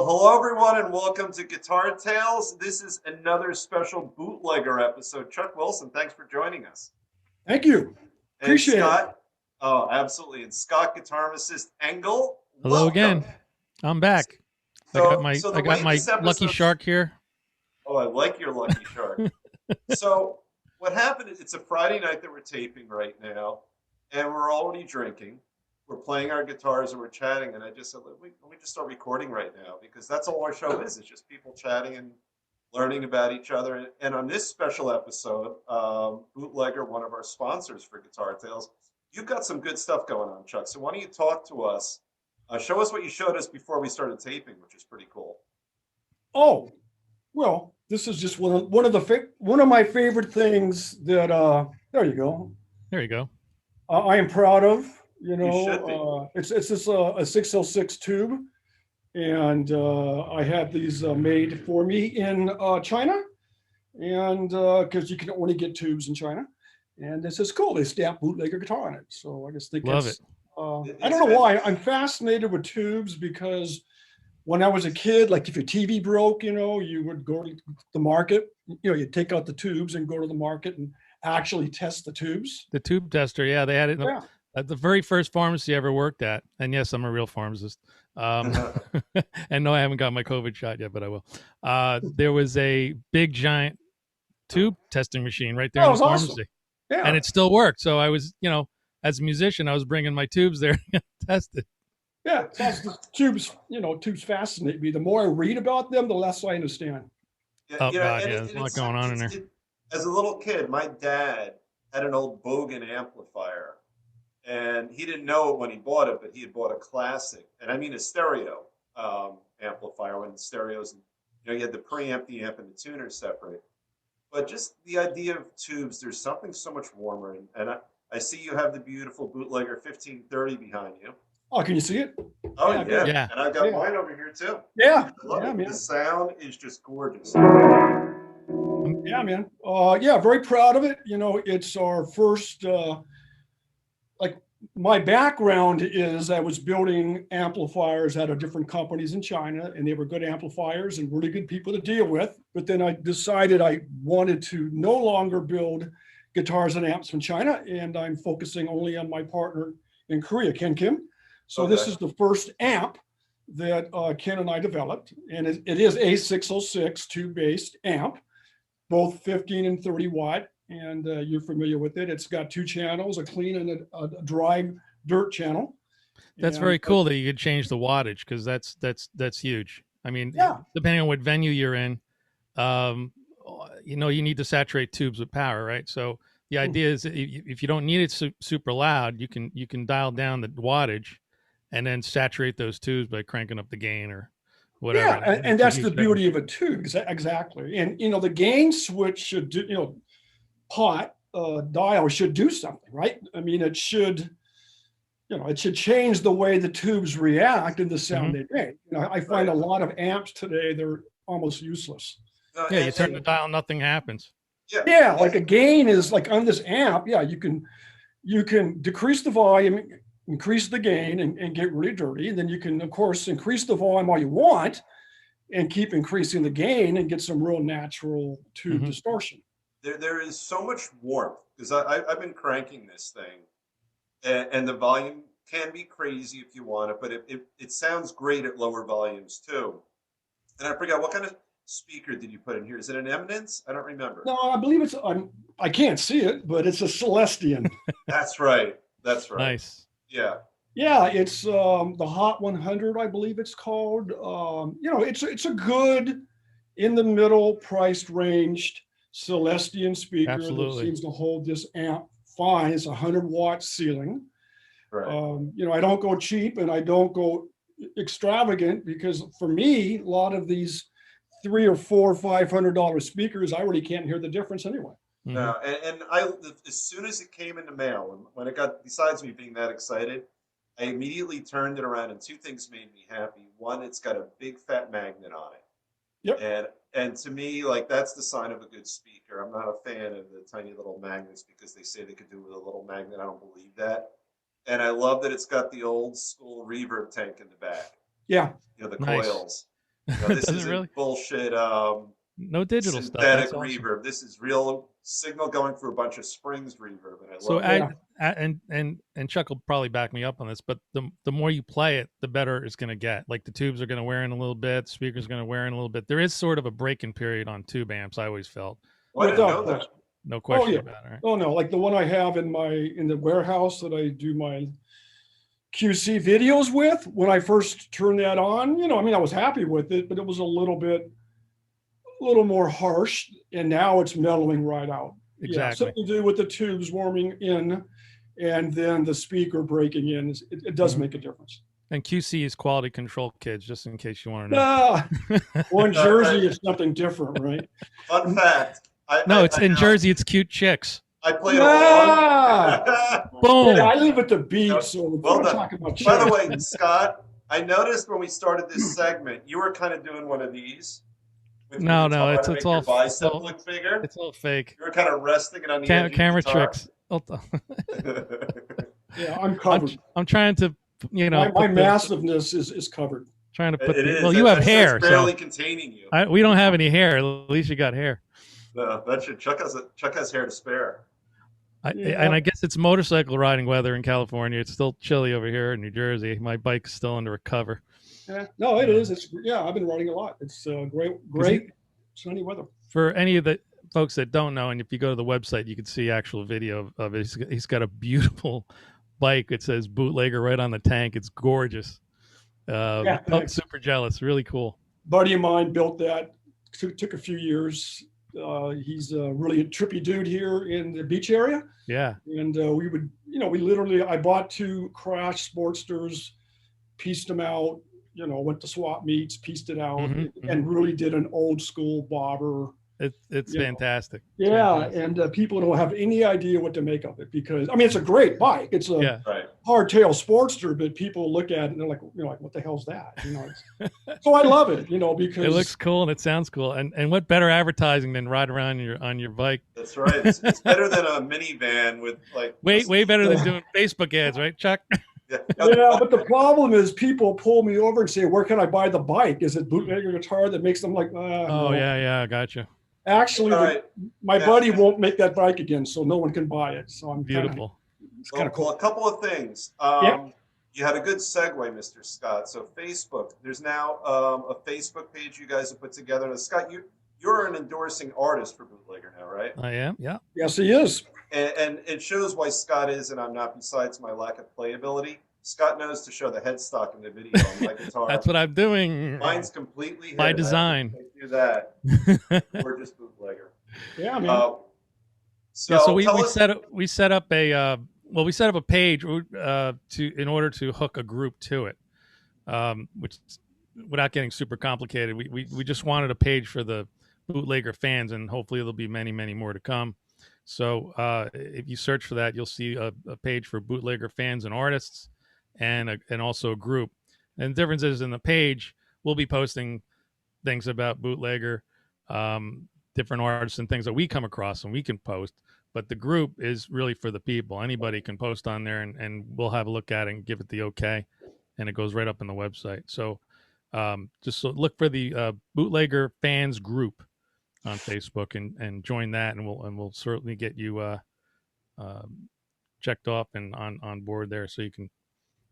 Well, hello everyone, and welcome to Guitar Tales. This is another special bootlegger episode. Chuck Wilson, thanks for joining us. Thank you. And Appreciate it. Scott, oh, absolutely. And Scott, guitar assist Engle, Hello welcome. again. I'm back. I got So, my so I the got way my this lucky episode, shark here. oh, I like your Lucky Shark. So, what happened is it's a Friday night that we're taping right now, and we're already drinking. We're playing our guitars and we're chatting, and I just said, let me just start recording right now because that's all our show is. It's just people chatting and learning about each other. And on this special episode, Bootlegger, one of our sponsors for Guitar Tales, you've got some good stuff going on, Chuck. So why don't you talk to us? Show us what you showed us before we started taping, which is pretty cool. Oh, well, this is just one of my favorite things that there you go. There you go. I am proud of. You should be. It's just a 606 tube, and I had these made for me in China, and because you can only get tubes in China, and this is cool. They stamp bootlegger guitar on it, so I just think Love it's. it. I don't know why I'm fascinated with tubes because when I was a kid, like if your TV broke, you would go to the market, you'd take out the tubes and go to the market and actually test the tubes. The tube tester, yeah, they had it Yeah. at the very first pharmacy I ever worked at. And yes, I'm a real pharmacist. And no, I haven't got my COVID shot yet, but I will. There was a big giant tube testing machine right there That in was the awesome. pharmacy. Yeah. And it still worked. So I was, as a musician, I was bringing my tubes there to test it. Yeah, the tubes fascinate me. The more I read about them, the less I understand. Oh, God, yeah, there's a lot going on in there. As a little kid, my dad had an old Bogan amplifier, and he didn't know it when he bought it, but he had bought a classic, and I mean a stereo amplifier when the stereos, you had the preamp, the amp, and the tuner separate. But just the idea of tubes, there's something so much warmer, and I see you have the beautiful Bootlegger 1530 behind you. Oh, can you see it? Oh, Yeah. Yeah. And I've got mine over here too. Yeah. I love it. Man. The sound is just gorgeous. Yeah, man. Very proud of it. It's our first, like my background is I was building amplifiers out of different companies in China, and they were good amplifiers and really good people to deal with. But then I decided I wanted to no longer build guitars and amps from China, and I'm focusing only on my partner in Korea, Ken Kim. So This is the first amp that Ken and I developed, and it is a 606 tube-based amp, both 15 and 30 watt, and you're familiar with it. It's got two channels, a clean and a dry dirt channel. That's very cool that you could change the wattage because that's huge. I mean, depending on what venue you're in, you need to saturate tubes with power, right? So the idea is if you don't need it super loud, you can dial down the wattage and then saturate those tubes by cranking up the gain or whatever. Yeah, and that's the beauty of a tube, exactly. And the gain switch should do, pot dial should do something, right? I mean, it should change the way the tubes react and the sound they make. I find a lot of amps today, they're almost useless. You turn the dial, nothing happens. Yeah, like a gain is like on this amp. Yeah, you can decrease the volume, increase the gain, and get really dirty. And then you can, of course, increase the volume all you want and keep increasing the gain and get some real natural tube distortion. There is so much warmth because I've been cranking this thing, and the volume can be crazy if you want it, but it sounds great at lower volumes too. And I forgot, what kind of speaker did you put in here? Is it an Eminence? I don't remember. No, I believe it's I can't see it, but it's a Celestian. That's right. Nice. Yeah, it's the Hot 100, I believe it's called. It's a good in the middle priced ranged Celestian speaker. Absolutely. That seems to hold this amp fine. It's 100-watt ceiling. Right. I don't go cheap and I don't go extravagant because for me, a lot of these $300 or $500 speakers, I really can't hear the difference anyway. No, and I, as soon as it came in the mail, when it got, besides me being that excited, I immediately turned it around, and two things made me happy. One, it's got a big fat magnet on it. Yep. And to me, like, that's the sign of a good speaker. I'm not a fan of the tiny little magnets because they say they could do with a little magnet. I don't believe that. And I love that it's got the old school reverb tank in the back. Yeah. The Nice. coils. No, this Does it really? isn't bullshit No digital stuff. synthetic That's awesome. reverb. This is real signal going through a bunch of springs reverb, and I So love it. and Chuck will probably back me up on this, but the more you play it, the better it's going to get. Like the tubes are going to wear in a little bit, the speakers are going to wear in a little bit. There is sort of a break-in period on tube amps. I always felt. Well, I didn't know Without that. question. No Oh question yeah. about it. Right? Oh no, like the one I have in the warehouse that I do my QC videos with. When I first turned that on, I mean, I was happy with it, but it was a little more harsh, and now it's mellowing right out. Exactly. Yeah, something to do with the tubes warming in, and then the speaker breaking in. It does make a difference. And QC is quality control, kids, just in case you want to know. Ah, well, in Jersey, it's something different, right? Fun fact. It's in Jersey. It's cute chicks. I played Ah, Boom. I live at the beach, so well we're done. talking about By the chicks. way, Scott, I noticed when we started this segment, you were kind of doing one of these. With your No, guitar to it's make all your bicep look bigger. It's all fake. You were kind of resting it on the edge of Camera your guitar. tricks. Yeah, I'm covered. I'm trying to, my massiveness is covered. Trying to put. It is. Well, you have hair. It's barely So containing you. we don't have any hair. At least you got hair. No, Chuck has hair to spare. And I guess it's motorcycle riding weather in California. It's still chilly over here in New Jersey. My bike's still under a cover. Yeah, no, it is. I've been riding a lot. It's great sunny weather. For any of the folks that don't know, and if you go to the website, you can see actual video of it. He's got a beautiful bike. It says Bootlegger right on the tank. It's gorgeous. Super jealous. Really cool. Buddy of mine built that. Took a few years. He's really a trippy dude here in the beach area. Yeah. And we would, I bought 2 Crash Sportsters, pieced them out, went to swap meets, pieced it out, and really did an old school bobber. It's fantastic. And people don't have any idea what to make of it because, I mean, it's a great bike. It's a hardtail Sportster, but people look at it and they're like, what the hell's that? So I love it, because it looks cool and it sounds cool. And what better advertising than ride around on your bike? That's right. It's better than a minivan with like way better than doing Facebook ads, right, Chuck? Yeah, but the problem is people pull me over and say, where can I buy the bike? Is it Bootlegger Guitar that makes them like, no. Yeah, gotcha. Actually, my buddy won't make that bike again, so no one can buy it. So I'm beautiful. It's kind of cool. A couple of things. You had a good segue, Mr. Scott. So Facebook, there's now a Facebook page you guys have put together. Now, Scott, you're an endorsing artist for Bootlegger now, right? I am. Yeah. Yes, he is. And it shows why Scott is and I'm not, besides my lack of playability. Scott knows to show the headstock in the video on my guitar. That's what I'm doing. Mine's completely hidden. By design. I do that. Gorgeous Bootlegger. Yeah, man. So we set up a page in order to hook a group to it, which, without getting super complicated, we just wanted a page for the Bootlegger fans, and hopefully there'll be many more to come. So if you search for that, you'll see a page for Bootlegger fans and artists, and also a group. And the difference is, in the page, we'll be posting things about Bootlegger, different artists and things that we come across and we can post. But the group is really for the people. Anybody can post on there, and we'll have a look at it and give it the okay, and it goes right up on the website. So look for the Bootlegger fans group on Facebook and join that, and we'll certainly get you checked off and on board there, so you can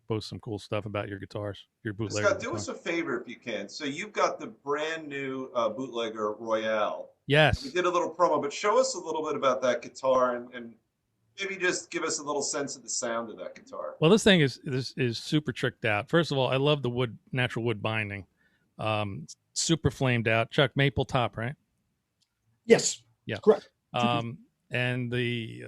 post some cool stuff about your guitars, your Bootlegger. Scott, do us a favor if you can. So you've got the brand new Bootlegger Royale. Yes. We did a little promo, but show us a little bit about that guitar and maybe just give us a little sense of the sound of that guitar. Well, this thing is super tricked out. First of all, I love the natural wood binding. Super flamed out. Chuck, maple top, right? Yes. Yeah. Correct. And the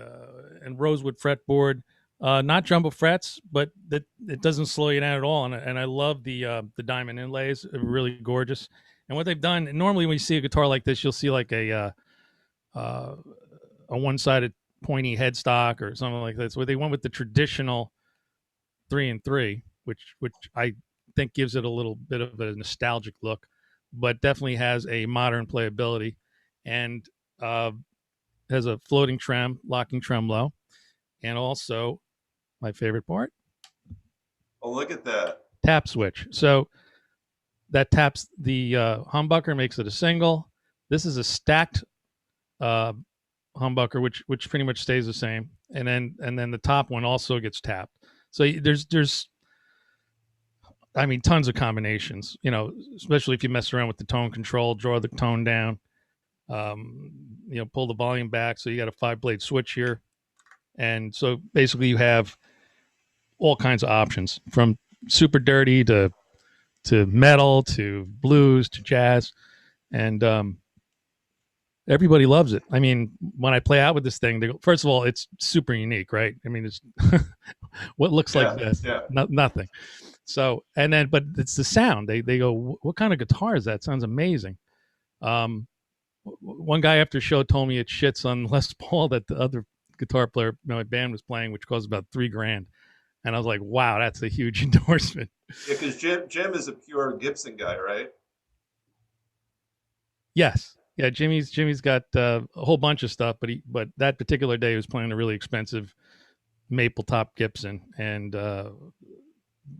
rosewood fretboard, not jumbo frets, but it doesn't slow you down at all. And I love the diamond inlays. They're really gorgeous. And what they've done, normally when you see a guitar like this, you'll see like a one-sided pointy headstock or something like that. So they went with the traditional 3-3, which I think gives it a little bit of a nostalgic look, but definitely has a modern playability, and has a floating trem, locking tremolo, and also my favorite part. Oh, look at that. Tap switch. So that taps the humbucker, makes it a single. This is a stacked humbucker, which pretty much stays the same, and then the top one also gets tapped. So there's I mean, tons of combinations, especially if you mess around with the tone control, draw the tone down, pull the volume back. So you got a 5-blade switch here. And so basically you have all kinds of options, from super dirty to metal, to blues, to jazz. And everybody loves it. I mean, when I play out with this thing, first of all, it's super unique, right? I mean, it's what looks like this, nothing. So, but it's the sound. They go, what kind of guitar is that? It sounds amazing. One guy after show told me it shits on Les Paul that the other guitar player in my band was playing, which cost about $3,000. And I was like, wow, that's a huge endorsement. Yeah, because Jim is a pure Gibson guy, right? Yes. Yeah, Jimmy's got a whole bunch of stuff, but that particular day he was playing a really expensive maple top Gibson, and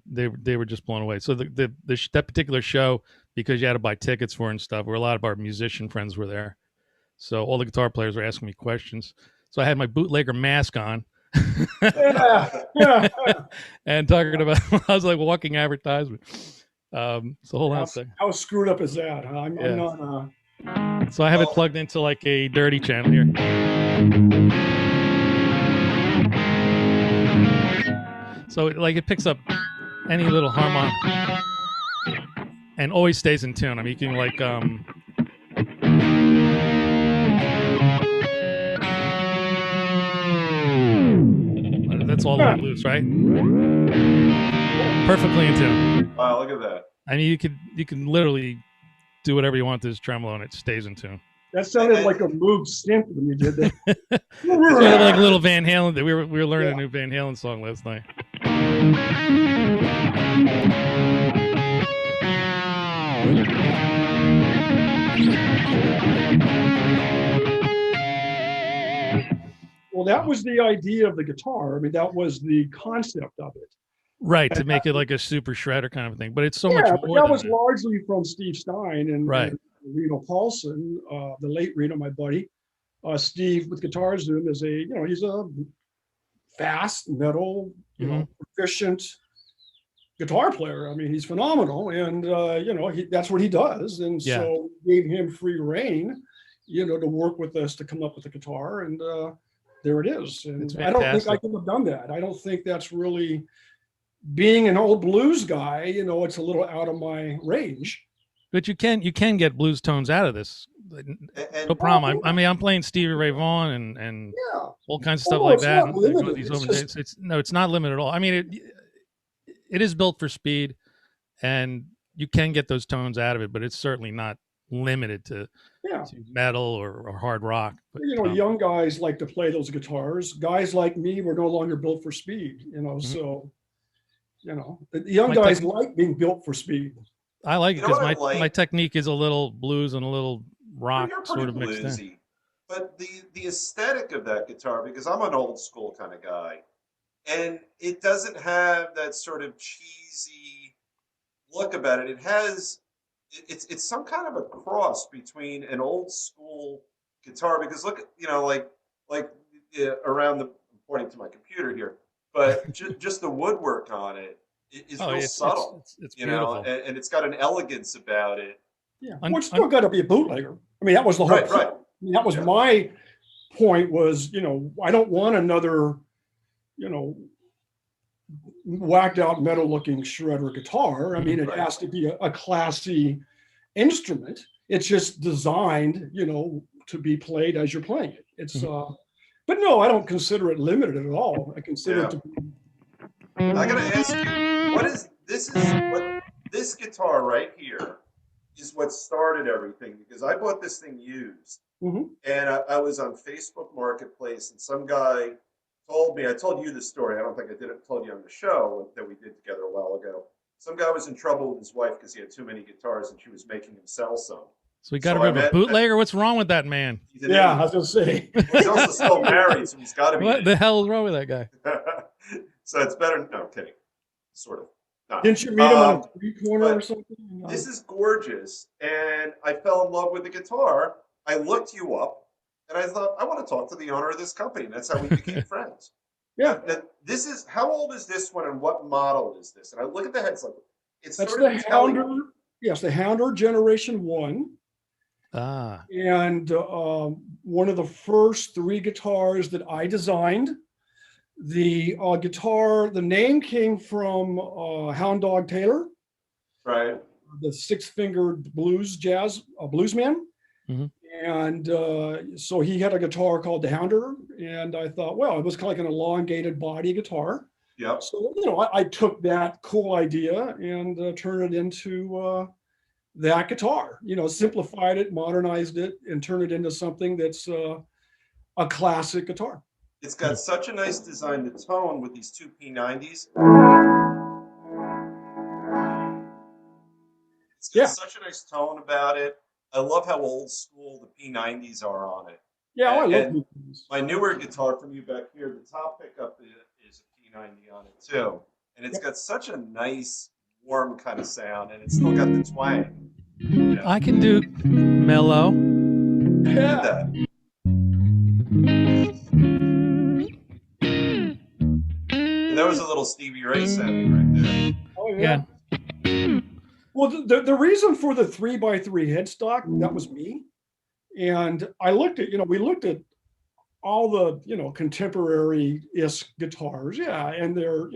they were just blown away. So that particular show, because you had to buy tickets for and stuff, where a lot of our musician friends were there, so all the guitar players were asking me questions. So I had my bootlegger mask on, and talking about I was like walking advertisement. So hold on a second. How screwed up is that? Huh? I'm not. So I have it plugged into like a dirty channel here. So like it picks up any little harmonic and always stays in tune. I mean, you can like that's all let loose, right? Perfectly in tune. Wow, look at that. I mean, you can literally do whatever you want to this tremolo and it stays in tune. That sounded like a Moog synth when you did that. Sort of like a little Van Halen. We were learning a new Van Halen song last night. Well, that was the idea of the guitar. I mean, that was the concept of it. Right, to make it like a super shredder kind of thing. But it's so much more. But that was largely from Steve Stein and Reno Paulson, the late Reno, my buddy. Steve with Guitar Zoom is he's a fast metal, proficient guitar player. I mean, he's phenomenal, and that's what he does. And so we gave him free reign, to work with us to come up with the guitar, and there it is. And I don't think I could have done that. I don't think that's really, being an old blues guy, it's a little out of my range. But you can get blues tones out of this. No problem. I'm playing Stevie Ray Vaughan and all kinds of stuff like that. It's not limited at all. I mean, it is built for speed, and you can get those tones out of it, but it's certainly not limited to metal or hard rock. But, young guys like to play those guitars. Guys like me were no longer built for speed, so, the young guys like being built for speed. I like it because my technique is a little blues and a little rock sort of mixed in. But the aesthetic of that guitar, because I'm an old school kind of guy, and it doesn't have that sort of cheesy look about it. It's some kind of a cross between an old school guitar, because look, around I'm pointing to my computer here, but just the woodwork on it is real subtle, it's beautiful. And it's got an elegance about it. Yeah, well, it's still got to be a bootlegger. I mean, that was the whole point. Right. I mean, that was my point was, I don't want another, whacked out metal looking shredder guitar. I mean, it has to be a classy instrument. It's just designed, to be played as you're playing it. It's, but no, I don't consider it limited at all. I consider it to be. I gotta ask you, what this guitar right here is what started everything, because I bought this thing used, and I was on Facebook Marketplace, and some guy told me, I told you this story, I don't think I told you on the show that we did together a while ago. Some guy was in trouble with his wife because he had too many guitars and she was making him sell some. So he got rid of a bootlegger? What's wrong with that man? I was going to say. He's also still married, so he's got to be. What the hell is wrong with that guy? So it's better. No, I'm kidding. Sort of. No. Didn't you meet him on a street corner or something? This is gorgeous, and I fell in love with the guitar. I looked you up, and I thought I want to talk to the owner of this company. And that's how we became friends. Yeah. This is how old is this one, and what model is this? And I look at the heads like it's That's sort the of telling Hounder. me. Yes, the Hounder Generation 1. Ah. And one of the first 3 guitars that I designed. The guitar, the name came from Hound Dog Taylor, Right. the 6-fingered bluesman. Mhm. And so he had a guitar called the Hounder, and I thought, well, it was kind of like an elongated body guitar. Yep. So, I took that cool idea and turned it into that guitar, simplified it, modernized it, and turned it into something that's a classic guitar. It's got such a nice design, the tone with these 2 P90s. It's got such a nice tone about it. I love how old school the P90s are on it. Yeah, I love these. My newer guitar from you back here, the top pickup is a P90 on it too. And it's got such a nice, warm kind of sound, and it's still got the twang. I can do mellow. Yeah. That was a little Stevie Ray sounding right there. Oh, yeah. Well, the reason for the 3x3 headstock, that was me. And I looked at, we looked at all the, contemporary-ish guitars. Yeah. And they're,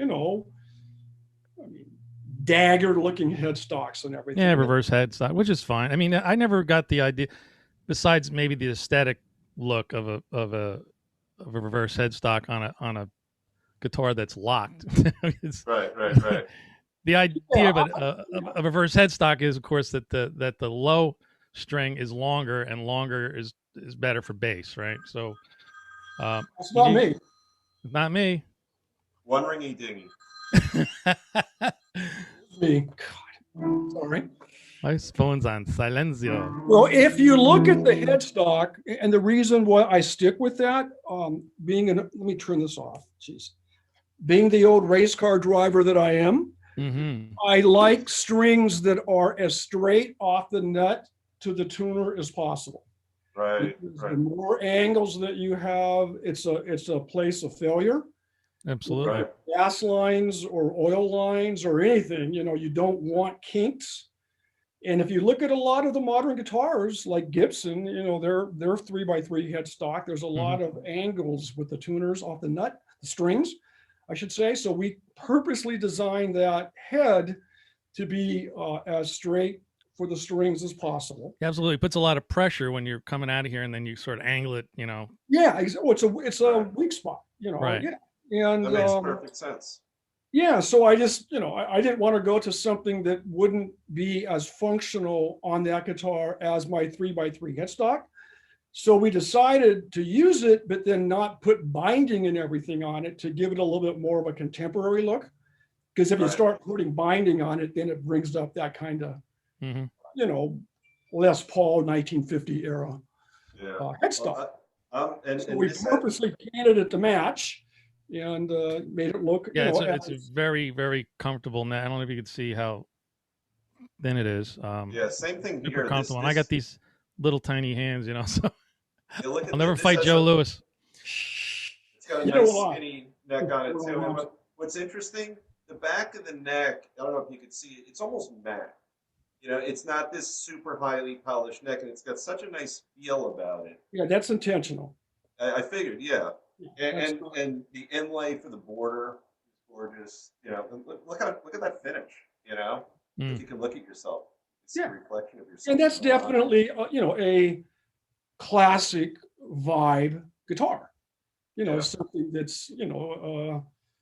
dagger-looking headstocks and everything. Yeah, reverse headstock, which is fine. I mean, I never got the idea, besides maybe the aesthetic look of a reverse headstock on a guitar that's locked. Right. The idea of a reverse headstock is, of course, that the low string is longer, and longer is better for bass, right? So it's not me. Not me. One ringy dingy. Me. God. Sorry. My phone's on silencio. Well, if you look at the headstock, and the reason why I stick with that, let me turn this off. Jeez. Being the old race car driver that I am, I like strings that are as straight off the nut to the tuner as possible. Right. The more angles that you have, it's a place of failure. Absolutely. Right. Gas lines or oil lines or anything, you don't want kinks. And if you look at a lot of the modern guitars like Gibson, they're 3x3 headstock. There's a lot of angles with the tuners off the nut, the strings, I should say. So we purposely designed that head to be as straight for the strings as possible. Absolutely. It puts a lot of pressure when you're coming out of here, and then you sort of angle it, Yeah, it's a weak spot, Right. Yeah. And that makes perfect sense. Yeah, so I just, I didn't want to go to something that wouldn't be as functional on that guitar as my 3x3 headstock. So we decided to use it, but then not put binding and everything on it to give it a little bit more of a contemporary look. Because if you start putting binding on it, then it brings up that kind of, Les Paul 1950 era headstock. So we purposely painted it to match and made it look. Yeah, it's a very, very comfortable neck. I don't know if you could see how thin it is. Yeah, same thing super here. Comfortable. And I got these little tiny hands, so I'll never this fight Joe Lewis. It's got a nice skinny neck on it too. But what's interesting, the back of the neck, I don't know if you could see it, it's almost matte. It's not this super highly polished neck, and it's got such a nice feel about it. Yeah, that's intentional. I figured, yeah. And the inlay for the border is gorgeous. Look at that finish. If you can look at yourself, it's a reflection of yourself. And that's definitely a classic vibe guitar. Something that's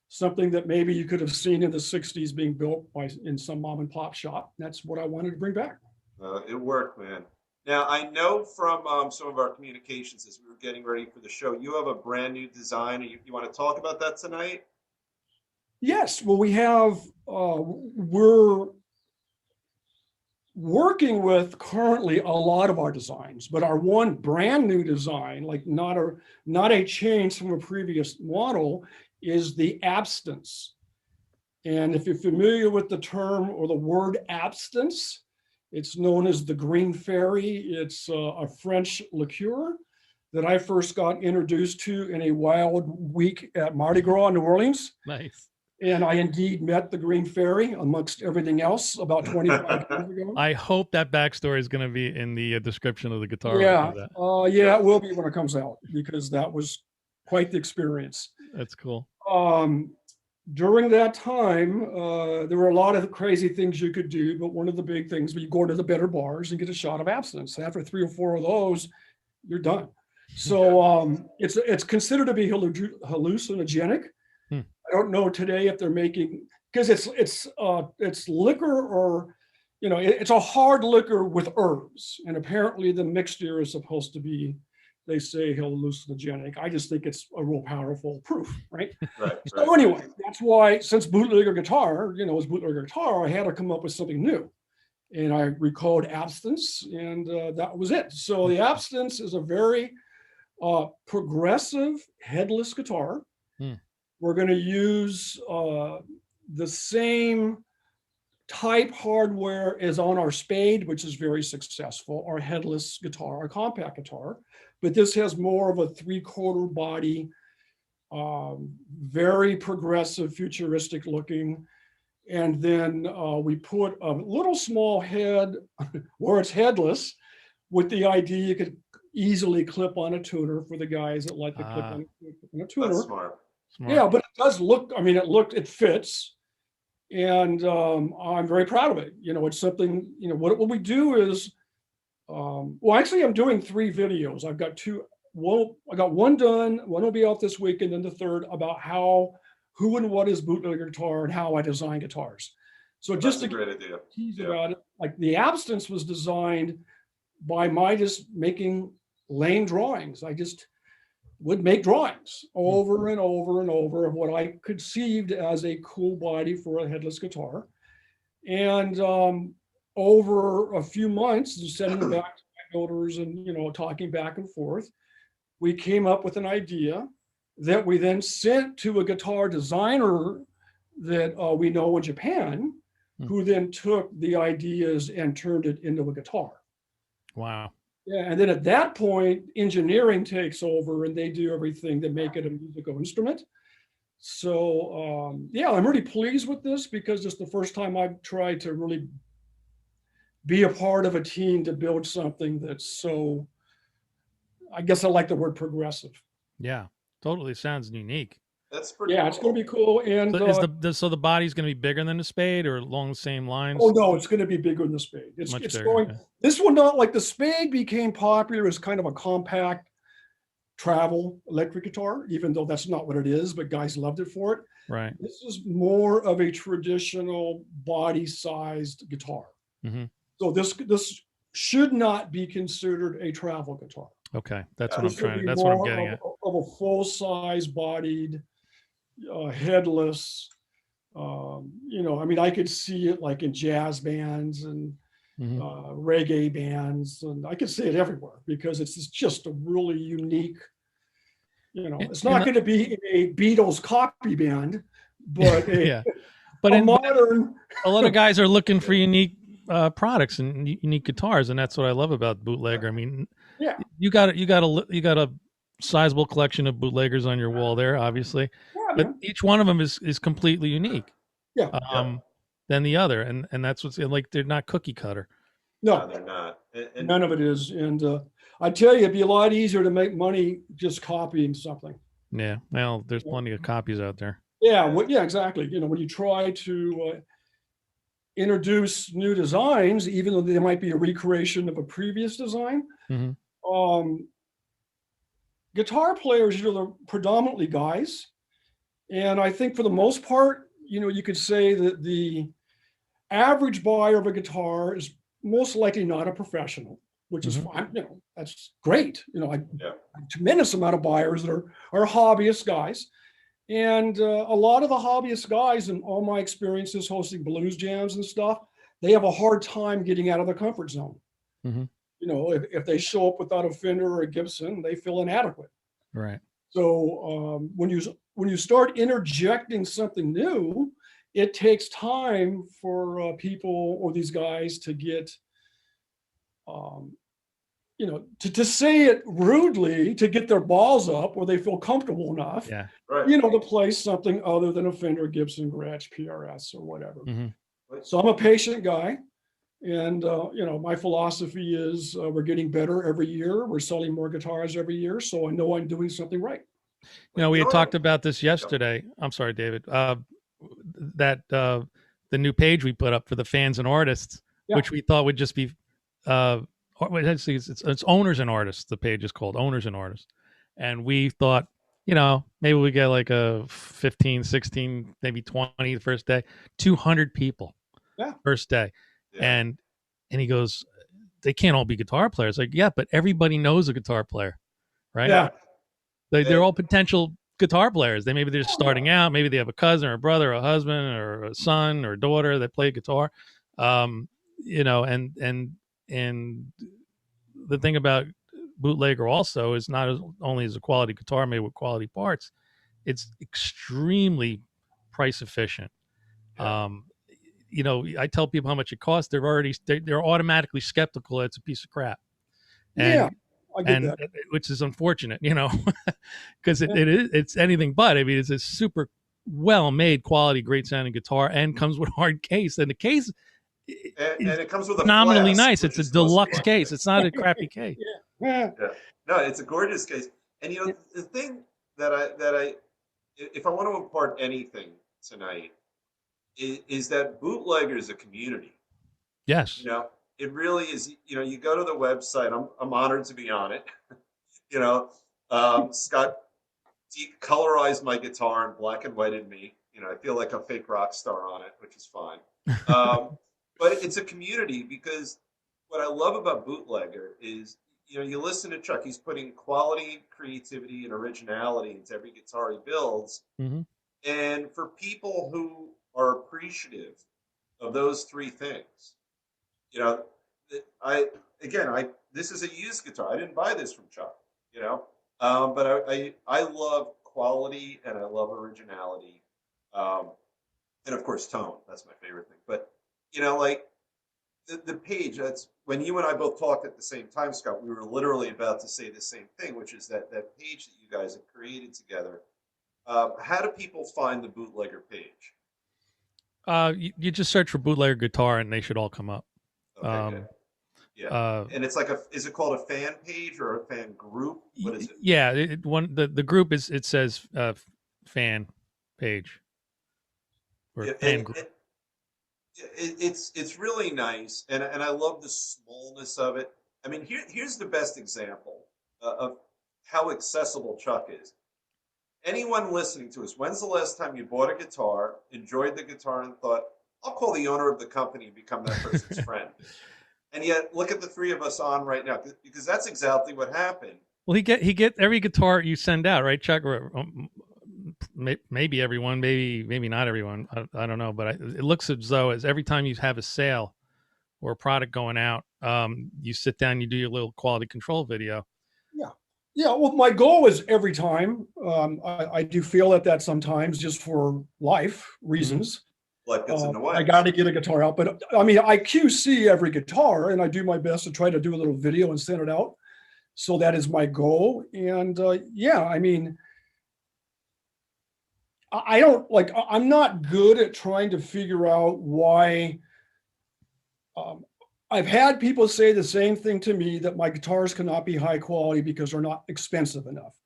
something that maybe you could have seen in the 60s being built in some mom and pop shop. That's what I wanted to bring back. It worked, man. Now, I know from some of our communications as we were getting ready for the show, you have a brand new design. You want to talk about that tonight? Yes. Well, we have, we're working with currently a lot of our designs, but our one brand new design, like not a change from a previous model, is the Abstinence. And if you're familiar with the term or the word absinthe, it's known as the Green Fairy. It's a French liqueur that I first got introduced to in a wild week at Mardi Gras in New Orleans. Nice. And I indeed met the Green Fairy amongst everything else about 25 years ago. I hope that backstory is going to be in the description of the guitar. Yeah, yeah, it will be when it comes out, because that was quite the experience. That's cool. During that time, there were a lot of crazy things you could do, but one of the big things was you go to the better bars and get a shot of absinthe. After 3 or 4 of those, you're done. So it's considered to be hallucinogenic. I don't know today if they're making, because it's liquor, or it's a hard liquor with herbs, and apparently the mixture is supposed to be, they say, hallucinogenic. I just think it's a real powerful proof, right? So anyway, that's why, since Bootlegger Guitar, was Bootlegger Guitar, I had to come up with something new. And I recalled absinthe, and that was it. So the absinthe is a very progressive headless guitar. We're going to use the same type hardware as on our Spade, which is very successful, our headless guitar, our compact guitar. But this has more of a 3/4 body, very progressive, futuristic looking. And then we put a little small head where it's headless, with the idea you could easily clip on a tuner for the guys that like to clip on a tuner. That's smart. Yeah, but it does look, it fits. And I'm very proud of it. It's something, what we do is, well, actually I'm doing 3 videos. I've got 2, I got one done, one will be out this week, and then the third about who and what is Bootlegger Guitar and how I design guitars. So just to great idea. Tease about it, like the absinthe was designed by my just making lame drawings. I just would make drawings over and over and over of what I conceived as a cool body for a headless guitar. And over a few months, sending it back to my builders and, talking back and forth, we came up with an idea that we then sent to a guitar designer that we know in Japan, who then took the ideas and turned it into a guitar. Wow. Yeah, and then at that point, engineering takes over and they do everything to make it a musical instrument. So yeah, I'm really pleased with this, because it's the first time I've tried to really be a part of a team to build something that's so, I guess I like the word progressive. Yeah, totally sounds unique. That's pretty cool. It's going to be cool. And so the body's going to be bigger than the Spade, or along the same lines? Oh no, it's going to be bigger than the Spade. It's bigger, going. Yeah. This one, not like the Spade, became popular as kind of a compact travel electric guitar, even though that's not what it is, but guys loved it for it. Right. This is more of a traditional body-sized guitar. So this should not be considered a travel guitar. Okay, that's what I'm trying. That's what I'm getting at. Of a full-size bodied, headless. I could see it like in jazz bands and reggae bands, and I could see it everywhere, because it's just a really unique. It's not going to be a Beatles copy band, but but modern. A lot of guys are looking for unique products and unique guitars, and that's what I love about Bootlegger. I mean, you got a sizable collection of bootleggers on your wall there, obviously, but each one of them is completely unique. Than the other, and that's what's like. They're not cookie cutter. No, they're not. And none of it is. And I tell you, it'd be a lot easier to make money just copying something. Yeah, well, there's plenty of copies out there. Yeah, exactly. When you try to introduce new designs, even though they might be a recreation of a previous design, guitar players, they're predominantly guys, and I think for the most part, you could say that the average buyer of a guitar is most likely not a professional, which is fine. That's great. A tremendous amount of buyers that are hobbyist guys. And a lot of the hobbyist guys, in all my experiences hosting blues jams and stuff, they have a hard time getting out of their comfort zone. If they show up without a Fender or a Gibson, they feel inadequate. Right. So when you start interjecting something new it takes time for people or these guys to get, to say it rudely, to get their balls up where they feel comfortable enough, to play something other than a Fender, Gibson, Gretsch, PRS, or whatever. So I'm a patient guy. And, my philosophy is we're getting better every year. We're selling more guitars every year. So I know I'm doing something right. We had talked about this yesterday. I'm sorry, David, that the new page we put up for the fans and artists, which we thought would just be, it's owners and artists. The page is called Owners and Artists. And we thought, maybe we get like a 15, 16, maybe 20 the first day, 200 people first day. And he goes, they can't all be guitar players. Like, yeah, but everybody knows a guitar player, right? Yeah. They're all potential guitar players. Maybe they're just starting out. Maybe they have a cousin or a brother or a husband or a son or a daughter that play guitar. And the thing about Bootlegger also is not only is a quality guitar made with quality parts, it's extremely price efficient. I tell people how much it costs. They're automatically skeptical that it's a piece of crap. I get that. Which is unfortunate, because it's anything but. I mean, it's a super well made, quality, great sounding guitar, and comes with a hard case. And the case, and it comes with a phenomenally flask, nice. It's a deluxe case. It's not a crappy case. No, it's a gorgeous case. And the thing that I, if I want to impart anything tonight, is that Bootlegger is a community. Yes. It really is. You go to the website. I'm honored to be on it. Scott colorized my guitar in black and white in me. I feel like a fake rock star on it, which is fine. But it's a community, because what I love about Bootlegger is, you listen to Chuck. He's putting quality, creativity, and originality into every guitar he builds. And for people who are appreciative of those three things, this is a used guitar. I didn't buy this from Chuck, but I love quality and I love originality, and of course tone. That's my favorite thing. But like the page. That's when you and I both talked at the same time, Scott. We were literally about to say the same thing, which is that page that you guys have created together. How do people find the Bootlegger page? You just search for Bootlegger guitar and they should all come up. Okay, good. Yeah, and it's like is it called a fan page or a fan group? What is it? Yeah, the group it says fan page or fan group. It's really nice, and I love the smallness of it. I mean, here's the best example of how accessible Chuck is. Anyone listening to us, when's the last time you bought a guitar, enjoyed the guitar, and thought, I'll call the owner of the company and become that person's friend? And yet, look at the three of us on right now, because that's exactly what happened. Well, he get every guitar you send out, right, Chuck? Maybe everyone, maybe not everyone. I don't know, but it looks as though as every time you have a sale or a product going out, you sit down, you do your little quality control video. Yeah. Well, my goal is every time. I do feel that sometimes, just for life reasons. Life gets in the way. I got to get a guitar out, but I mean, I QC every guitar, and I do my best to try to do a little video and send it out. So that is my goal. And I mean, I'm not good at trying to figure out why. I've had people say the same thing to me, that my guitars cannot be high quality because they're not expensive enough.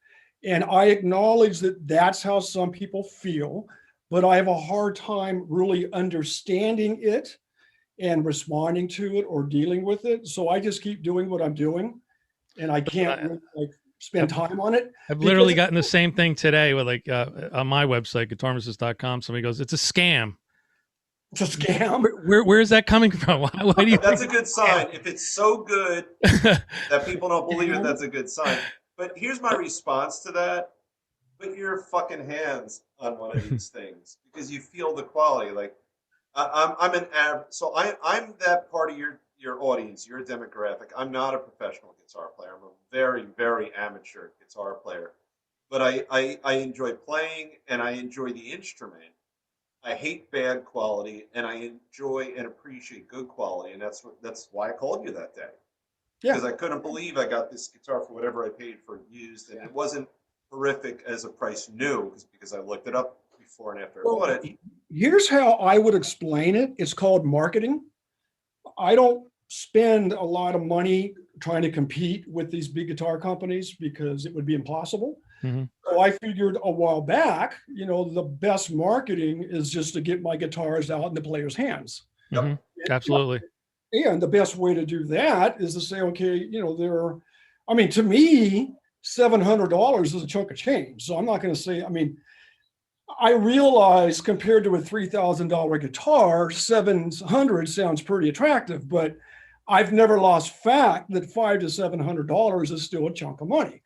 And I acknowledge that that's how some people feel, but I have a hard time really understanding it and responding to it or dealing with it. So I just keep doing what I'm doing, and I can't spend time on it. I've literally gotten the same thing today with on my website, guitarmasters.com. Somebody goes, "It's a scam." It's a scam. Where is that coming from? Why do you? That's a good sign. If it's so good that people don't believe it, that's a good sign. But here's my response to that: put your fucking hands on one of these things, because you feel the quality. Like I'm an average, so I'm that part of your audience, your demographic. I'm not a professional guitar player. I'm a very, very amateur guitar player, but I enjoy playing and I enjoy the instrument. I hate bad quality, and I enjoy and appreciate good quality, and that's why I called you that day, because Yeah. I couldn't believe I got this guitar for whatever I paid for it used, and it wasn't horrific as a price new, because I looked it up before and after I Well, bought it. here's how I would explain it. It's called marketing. I don't spend a lot of money trying to compete with these big guitar companies because it would be impossible. Mm-hmm. So I figured a while back, the best marketing is just to get my guitars out in the player's hands. Mm-hmm. Absolutely. And the best way to do that is to say, okay, to me, $700 is a chunk of change. So I'm not going to say, I realize compared to a $3,000 guitar, 700 sounds pretty attractive, but I've never lost fact that $500 to $700 is still a chunk of money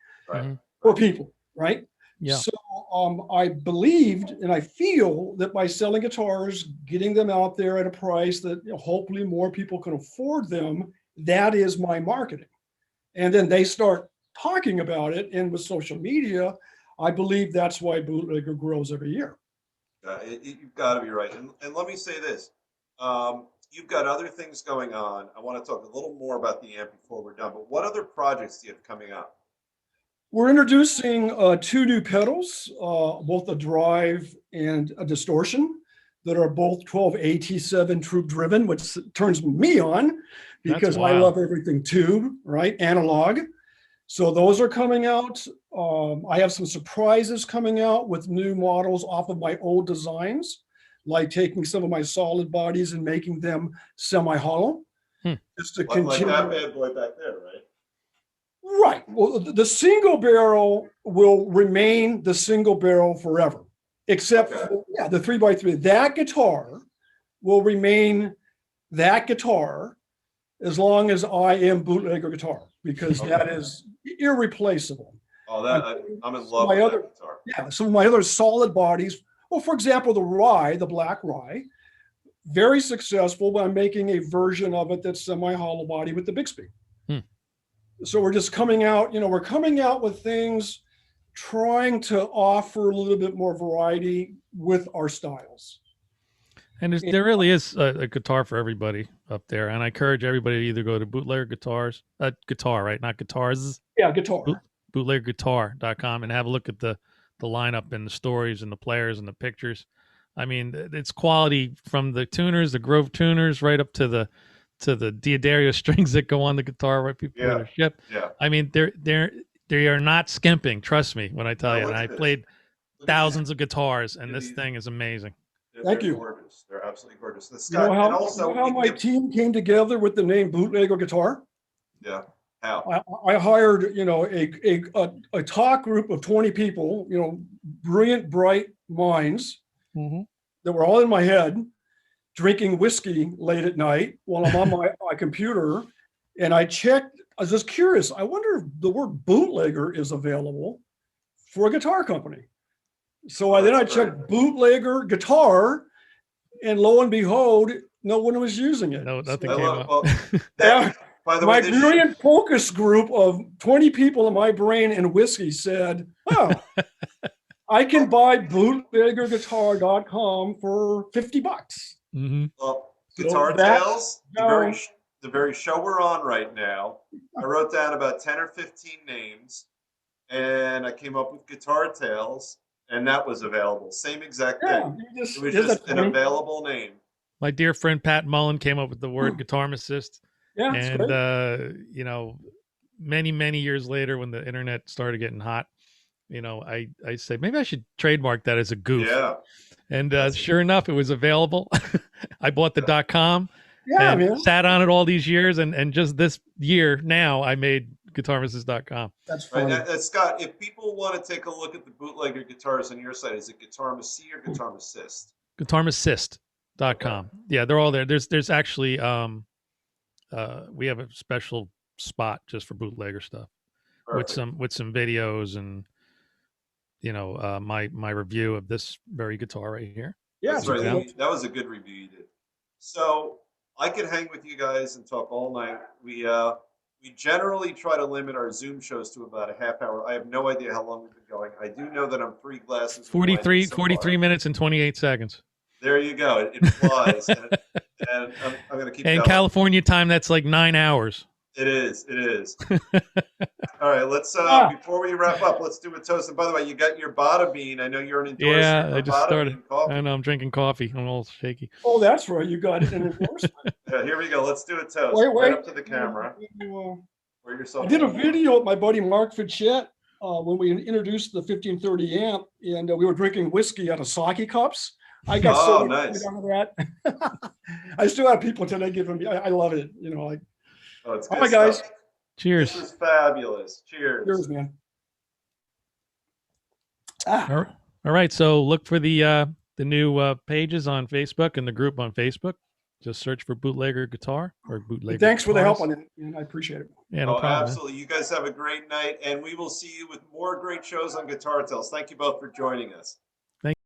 for people, right? Yeah. So I believed and I feel that by selling guitars, getting them out there at a price that hopefully more people can afford them, that is my marketing. And then they start talking about it, and with social media, I believe that's why Bootlegger grows every year. You've got to be right. And let me say this. You've got other things going on. I want to talk a little more about the amp before we're done, but what other projects do you have coming up? We're introducing 2 new pedals, both a drive and a distortion, that are both 12AT7 tube driven, which turns me on because I love everything tube, right? Analog. So those are coming out. I have some surprises coming out with new models off of my old designs, like taking some of my solid bodies and making them semi-hollow. Just to continue. Like that bad boy back there, right? Right. Well, the single barrel will remain the single barrel forever, except for the 3x3. That guitar will remain that guitar as long as I am Bootlegger Guitar, because that is irreplaceable. Oh, I'm in love with that guitar. Yeah, some of my other solid bodies. Well, for example, the black rye, very successful, but I'm making a version of it that's semi-hollow body with the Bixby. So we're just coming out, we're coming out with things, trying to offer a little bit more variety with our styles. And there really is a guitar for everybody up there. And I encourage everybody to either go to Bootlegger Guitars, guitar, right? Not guitars. Yeah, guitar. Bootleggerguitar.com and have a look at the lineup and the stories and the players and the pictures. I mean, it's quality from the tuners, the Grove tuners, right up to the Diodario strings that go on the guitar, right? People put their ship. Yeah. I mean, they are not skimping. Trust me when I tell you. And I played thousands of guitars, and this thing is amazing. Thank you. Gorgeous. They're absolutely gorgeous. You know how my team came together with the name Bootlegger Guitar? Yeah. How? I hired, a talk group of 20 people, brilliant, bright minds that were all in my head, drinking whiskey late at night while I'm on my computer. And I checked, I was just curious. I wonder if the word bootlegger is available for a guitar company. So I checked Bootlegger Guitar, and lo and behold, no one was using it. No, nothing came up. Well, by the my way, brilliant focus group of 20 people in my brain and whiskey said, oh, I can buy bootleggerguitar.com for $50. Well, Guitar Tales, the very show we're on right now, I wrote down about 10 or 15 names, and I came up with Guitar Tales, and that was available. Same exact thing. It was just an available name. My dear friend Pat Mullen came up with the word Guitar Assist. Yeah, and many, many years later, when the internet started getting hot, I said maybe I should trademark that as a goof. Yeah. And sure enough, it was available. I bought the .com and sat on it all these years, and just this year now I made GuitarAssist.com. That's funny. Right, Scott, if people want to take a look at the bootlegger guitars on your site, is it Guitar C or Guitar Assist? GuitarAssist.com. Yeah, they're all there. There's actually we have a special spot just for bootlegger stuff. Perfect. with some videos and my review of this very guitar right here. Yeah, that's right. That was a good review you did. So I could hang with you guys and talk all night. We generally try to limit our Zoom shows to about a half hour. I have no idea how long we've been going. I do know that I'm 3 glasses. 43 minutes and 28 seconds. There you go. It flies. And I'm going to keep And going. California time, that's like 9 hours. It is. It is. All right. Let's before we wrap up, let's do a toast. And by the way, you got your Bada Bean. I know you're an endorser Yeah, for I just Bada started. Bean coffee. I know I'm drinking coffee. I'm all shaky. Oh, that's right. You got an endorsement. Yeah, here we go. Let's do a toast. Wait. Right up to the camera. I did a video with my buddy Mark Fichette when we introduced the 1530 amp, and we were drinking whiskey out of sake cups. I got so nice. out of that. I still have people today giving me. I love it. You know, like. Oh, it's All good right, guys. stuff. Cheers. This is fabulous. Cheers. Cheers, man. All right. So look for the new pages on Facebook and the group on Facebook. Just search for Bootlegger Guitar or Bootlegger. Thanks for the help Guitars. on it, and I appreciate it. Yeah, no problem. Absolutely. Man. You guys have a great night, and we will see you with more great shows on Guitar Tales. Thank you both for joining us.